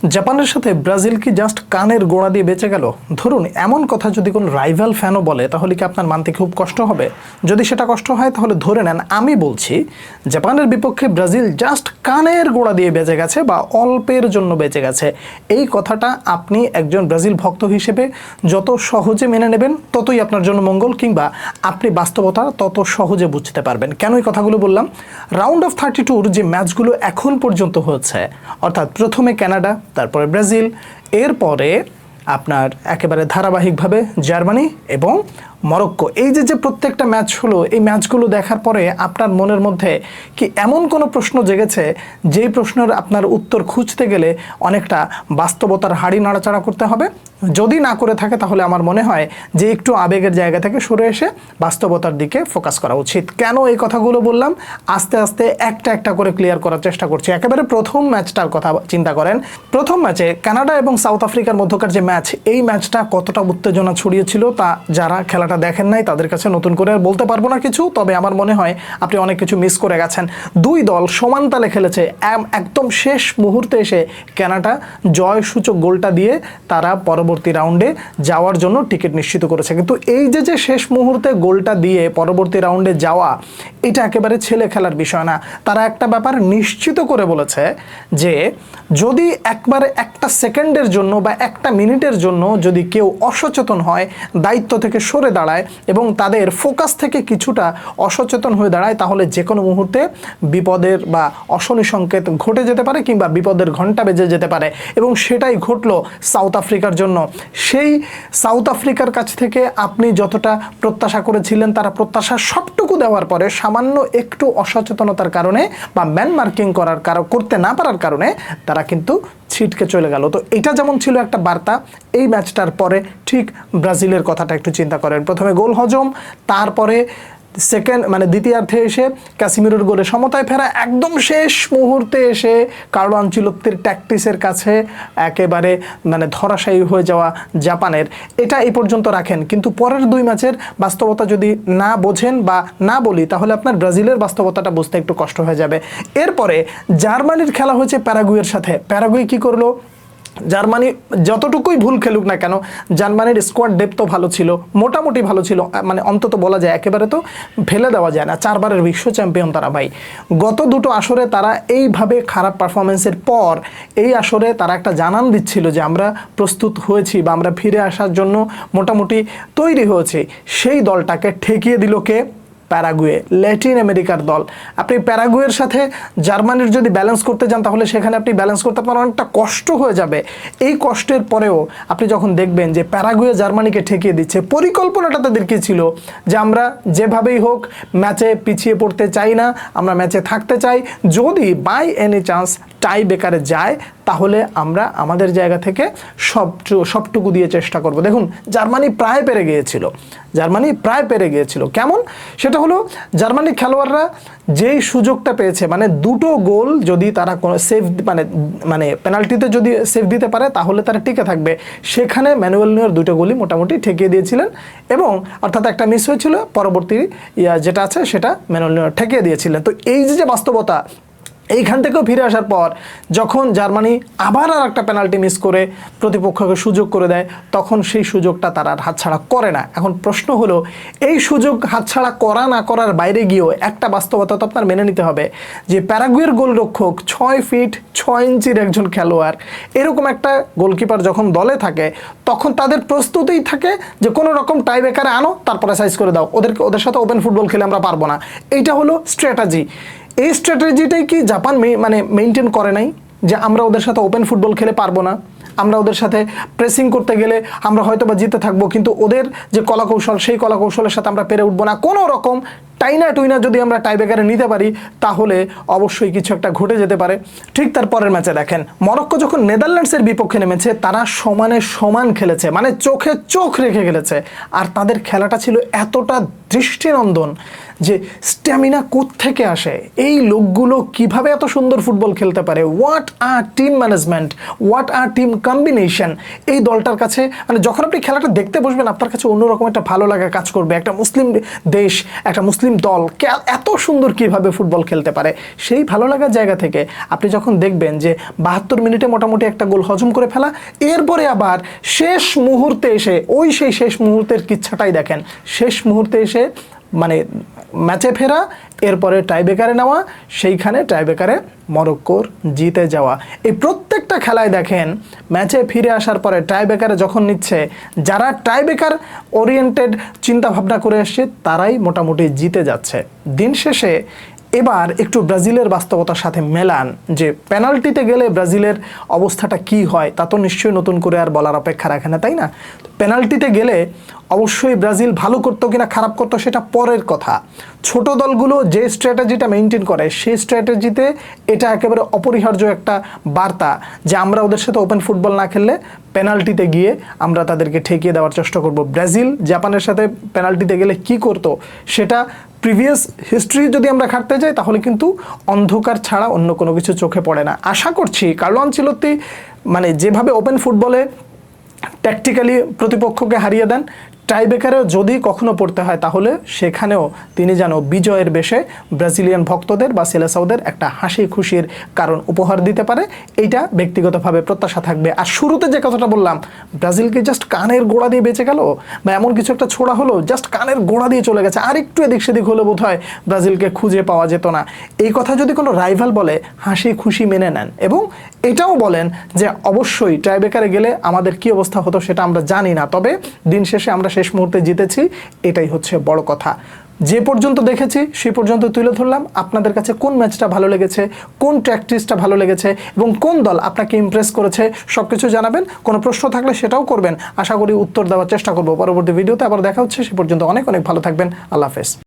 জাপানের সাথে ব্রাজিল কি জাস্ট কানের গোড়া দিয়ে বেঁচে গেল? ধরুন এমন কথা যদি কোনো রাইভাল ফ্যানও বলে তাহলে কি আপনার মানতে খুব কষ্ট হবে? যদি সেটা কষ্ট হয় তাহলে ধরে নেন আমি বলছি জাপানের বিপক্ষে ব্রাজিল জাস্ট কানের গোড়া দিয়ে বেঁচে গেছে বা অল্পের জন্য বেঁচে গেছে। এই কথাটা আপনি একজন ব্রাজিল ভক্ত হিসেবে যত সহজে মেনে নেবেন ততই আপনার জন্য মঙ্গল, কিংবা আপনি বাস্তবতা তত সহজে বুঝতে পারবেন। কেন এই কথাগুলো বললাম? রাউন্ড অফ 32-র যে ম্যাচগুলো এখন পর্যন্ত হচ্ছে, অর্থাৎ প্রথমে কানাডা, তারপরে ব্রাজিল, এরপরে আপনার একেবারে ধারাবাহিকভাবে জার্মানি এবং মরক্কো, এই যে প্রত্যেকটা ম্যাচ হলো, এই ম্যাচগুলো দেখার পরে আপনার মনের মধ্যে কি এমন কোনো প্রশ্ন জেগেছে যেই প্রশ্নের আপনার উত্তর খুঁজতে গেলে অনেকটা বাস্তবতার হাড়ি নাড়াচাড়া করতে হবে? যদি না করে থাকে তাহলে আমার মনে হয় যে একটু আবেগের জায়গা থেকে সরে এসে বাস্তবতার দিকে ফোকাস করা উচিত। কেন এই কথাগুলো বললাম আস্তে আস্তে একটা একটা করে ক্লিয়ার করার চেষ্টা করছি। একেবারে প্রথম ম্যাচটার কথা চিন্তা করেন। প্রথম ম্যাচে কানাডা এবং সাউথ আফ্রিকার মধ্যকার যে ম্যাচ, এই ম্যাচটা কতটা উত্তেজনা ছড়িয়েছিল তা যারা খেলাটা দেখেন নাই তাদের কাছে নতুন করে আর বলতে পারবো না কিছু, তবে আমার মনে হয় আপনি অনেক কিছু মিস করে গেছেন। দুই দল সমান তালে খেলেছে, একদম শেষ মুহূর্তে এসে কানাডা জয়সূচক গোলটা দিয়ে তারা পরবর্তী রাউন্ডে যাওয়ার জন্য টিকিট নিশ্চিত করেছে। কিন্তু এই যে শেষ মুহূর্তে গোলটা দিয়ে পরবর্তী রাউন্ডে যাওয়া, এটা একেবারে ছেলে খেলার বিষয় না। তারা একটা ব্যাপার নিশ্চিত করে বলেছে যে যদি একবারে একটা সেকেন্ডের জন্য বা একটা মিনিটের জন্য যদি কেউ অসচেতন হয়, দায়িত্ব থেকে সরে দাঁড়ায় এবং তাদের ফোকাস থেকে কিছুটা অসচেতন হয়ে দাঁড়ায়, তাহলে যে কোনো মুহূর্তে বিপদের বা অশনি সংকেত ঘটে যেতে পারে কিংবা বিপদের ঘণ্টা বেজে যেতে পারে। এবং সেটাই ঘটলো সাউথ আফ্রিকার জন্য। সেই সাউথ আফ্রিকার কাছ থেকে আপনি যতটা প্রত্যাশা করেছিলেন, তারা প্রত্যাশা সবটুকু দেওয়ার পরে সামান্য একটু অসচেতনতার কারণে বা ম্যান মার্কিং করতে না পারার কারণে তারা কিন্তু ছিটকে চলে গেল। তো এটা যেমন ছিল একটা বার্তা, এই ম্যাচটার পরে ঠিক ব্রাজিলের কথাটা একটু চিন্তা করেন। প্রথমে গোল হজম, তারপরে দ্বিতীয়ার্ধে এসে ক্যাসিমিরোর গোলে সমতায় ফেরা, একদম শেষ মুহূর্তে এসে কার্লো আনচেলত্তির ট্যাকটিসের কাছে একেবারে ধরাশায়ী হয়ে যাওয়া জাপানের। এটা এই পর্যন্ত রাখেন, কিন্তু পরের দুই ম্যাচের বাস্তবতা যদি না বোঝেন বা না বলি তাহলে আপনার ব্রাজিলের বাস্তবতাটা বুঝতে একটু কষ্ট হয়ে যাবে। এরপরে জার্মানির খেলা হয়েছে প্যারাগুয়ের সাথে। প্যারাগুয়ে কি করলো? জার্মানি যতটুকুই ভুল খেলুক না কেন, জার্মানির স্কোয়াড ডেপথও ভালো ছিল, মোটামুটি ভালো ছিল, অন্তত বলা যায়, একেবারে তো ফেলে দেওয়া যায় না। 4 বারের বিশ্ব চ্যাম্পিয়ন তারা ভাই। গত দুটো আসরে তারা এইভাবে খারাপ পারফরমেন্সের পর এই আসরে তারা একটা জানান দিচ্ছিল যে আমরা প্রস্তুত হয়েছি বা আমরা ফিরে আসার জন্য মোটামুটি তৈরি হয়েছি। সেই দলটাকে ঠেকিয়ে দিল কে? প্যারাগুয়ে, ল্যাটিন আমেরিকার দল। আপনি প্যারাগুয়ের সাথে জার্মানির যদি ব্যালেন্স করতে যান তাহলে সেখানে আপনি ব্যালেন্স করতে আপনার অনেকটা কষ্ট হয়ে যাবে। এই কষ্টের পরেও আপনি যখন দেখবেন যে প্যারাগুয়ে জার্মানিকে ঠেকিয়ে দিচ্ছে, পরিকল্পনাটা তাদের কি ছিল? যে আমরা যেভাবেই হোক ম্যাচে পিছিয়ে পড়তে চাই না, আমরা ম্যাচে থাকতে চাই, যদি বাই এনি চান্স টাই ব্রেকারে যায় তাহলে আমরা আমাদের জায়গা থেকে সবটুকু দিয়ে চেষ্টা করব। দেখুন জার্মানি প্রায় পেরে গিয়েছিল। কেমন? সেটা হলো জার্মানির খেলোয়াড়রা যেই সুযোগটা পেয়েছে, দুটো গোল যদি তারা কোনো সেভ পেনাল্টিতে যদি সেভ দিতে পারে তাহলে তারা টিকে থাকবে। সেখানে ম্যানুয়েল নিউয়ার দুটো গোলই মোটামুটি ঠেকিয়ে দিয়েছিলেন, এবং অর্থাৎ একটা মিস হয়েছিল, পরবর্তী যেটা আছে সেটা ম্যানুয়েল নিউয়ার ঠেকিয়ে দিয়েছিলেন। তো এই যে বাস্তবতা, এইখান থেকেও ফিরে আসার পর যখন জার্মানি আবার আর একটা পেনাল্টি মিস করে প্রতিপক্ষকে সুযোগ করে দেয়, তখন সেই সুযোগটা তারা আর হাতছাড়া করে না। এখন প্রশ্ন হলো, এই সুযোগ হাতছাড়া করা না করার বাইরে গিয়েও একটা বাস্তবতা তো আপনার মেনে নিতে হবে যে প্যারাগুয়ের গোলরক্ষক 6 ফিট 6 ইঞ্চির একজন খেলোয়াড়, এরকম একটা গোলকিপার যখন দলে থাকে তখন তাদের প্রস্তুতিই থাকে যে কোনো রকম টাই ব্রেকারে আনো, তারপরে সাইজ করে দাও, ওদের সাথে ওপেন ফুটবল খেলে আমরা পারবো না। এইটা হলো স্ট্র্যাটেজি। এই স্ট্র্যাটেজিটাই কি জাপান মেইনটেইন করে নাই? যে আমরা ওদের সাথে ওপেন ফুটবল খেলে পারবো না, আমরা ওদের সাথে প্রেসিং করতে গেলে আমরা হয়তো বা জিতে থাকবো, কিন্তু ওদের যে কলাকৌশল সেই কলাকৌশলের সাথে আমরা পেরে উঠবো না। কোনো রকম টাইনা টুইনা যদি আমরা টাইব্রেকারে নিতে পারি তাহলে অবশ্যই কিছু একটা ঘটে যেতে পারে। ঠিক তার পরের ম্যাচে দেখেন, মরক্কো যখন নেদারল্যান্ডসের বিপক্ষে নেমেছে তারা সমানে সমান খেলেছে, চোখে চোখ রেখে খেলেছে। আর তাদের খেলাটা ছিল এতটা দৃষ্টিনন্দন যে স্ট্যামিনা কোত্থেকে আসে, এই লোকগুলো কিভাবে এত সুন্দর ফুটবল খেলতে পারে, what are team management, what are team combination. এই দলটার কাছে যখন আপনি খেলাটা দেখতে বসবেন আপনার কাছে অন্যরকম একটা ভালো লাগা কাজ করবে। একটা মুসলিম দেশ, একটা মুসলিম মুসলিম দল এত সুন্দর কিভাবে ফুটবল খেলতে পারে, সেই ভালো লাগার জায়গা থেকে আপনি যখন দেখবেন যে 72 মিনিটে মোটামুটি একটা গোল হজম করে ফেলা, এরপরে আবার শেষ মুহূর্তে এসে সেই শেষ মুহূর্তের কিচ্ছাটাই দেখেন, শেষ মুহূর্তে এসে মানে ম্যাচে ফেরা, এরপরে টাইব্রেকারে নেওয়া, সেইখানে টাইব্রেকারে মরক্কোর জিতে যাওয়া। এই প্রত্যেকটা খেলায় দেখেন ম্যাচে ফিরে আসার পরে টাইব্রেকারে যখন নিচ্ছে, যারা টাইব্রেকার ওরিয়েন্টেড চিন্তাভাবনা করে আসছে তারাই মোটামুটি জিতে যাচ্ছে। দিন শেষে এবার একটু ব্রাজিলের বাস্তবতার সাথে মেলান যে পেনাল্টিতে গেলে ব্রাজিলের অবস্থাটা কি হয়, তা তো নিশ্চয়ই নতুন করে আর বলার অপেক্ষা রাখে না, তাই না? পেনাল্টিতে গেলে অবশ্যই ব্রাজিল ভালো করতো কিনা খারাপ করতো সেটা পরের কথা। ছোট দলগুলো যে স্ট্র্যাটেজিটা মেনটেন করে সেই স্ট্র্যাটেজিতে এটা একেবারে অপরিহার্য একটা বার্তা যে আমরা ওদের সাথে ওপেন ফুটবল না খেললে পেনাল্টিতে গিয়ে আমরা তাদেরকে ঠেকিয়ে দেওয়ার চেষ্টা করব। ব্রাজিল জাপানের সাথে পেনাল্টিতে গেলে কি করতো সেটা প্রিভিয়াস হিস্ট্রি যদি আমরা ঘাঁটতে যাই তাহলে কিন্তু অন্ধকার ছাড়া অন্য কোনো কিছু চোখে পড়ে না। আশা করছি কার্লো আনচেলত্তি মানে যেভাবে ওপেন ফুটবলে ট্যাকটিক্যালি প্রতিপক্ষকে হারিয়ে দেন, টাইব্রেকারেও যদি কখনো পড়তে হয় তাহলে সেখানেও তিনি যেন বিজয়ের বেশে ব্রাজিলিয়ান ভক্তদের বা সেলেসাওদের একটা হাসি খুশির কারণ উপহার দিতে পারে, এইটা ব্যক্তিগতভাবে প্রত্যাশা থাকবে। আর শুরুতে যে কথাটা বললাম, ব্রাজিলকে জাস্ট কানের গোড়া দিয়ে বেঁচে গেল বা এমন কিছু একটা ছোড়া হলো জাস্ট কানের গোড়া দিয়ে চলে গেছে, আর একটু এদিক সেদিক হলে বোধ হয় ব্রাজিলকে খুঁজে পাওয়া যেত না, এই কথা যদি কোনো রাইভাল বলে হাসি খুশি মেনে নেন এবং এটাও বলেন যে অবশ্যই টাইব্রেকারে গেলে আমাদের কি অবস্থা হতো সেটা আমরা জানি না, তবে দিন শেষে আমরা শেষ মুহূর্তে জিতেছি, এটাই হচ্ছে বড় কথা। যে পর্যন্ত দেখেছি সেই পর্যন্ত তুলে ধরলাম। আপনাদের কাছে কোন ম্যাচটা ভালো লেগেছে, কোন ট্যাকটিক্সটা ভালো লেগেছে এবং কোন দল আপনাকে ইমপ্রেস করেছে সব কিছু জানাবেন। কোনো প্রশ্ন থাকলে সেটাও করবেন, আশা করি উত্তর দেওয়ার চেষ্টা করব পরবর্তী ভিডিওতে। আবার দেখা হচ্ছে, সে পর্যন্ত অনেক অনেক ভালো থাকবেন। আল্লাহ হাফেজ।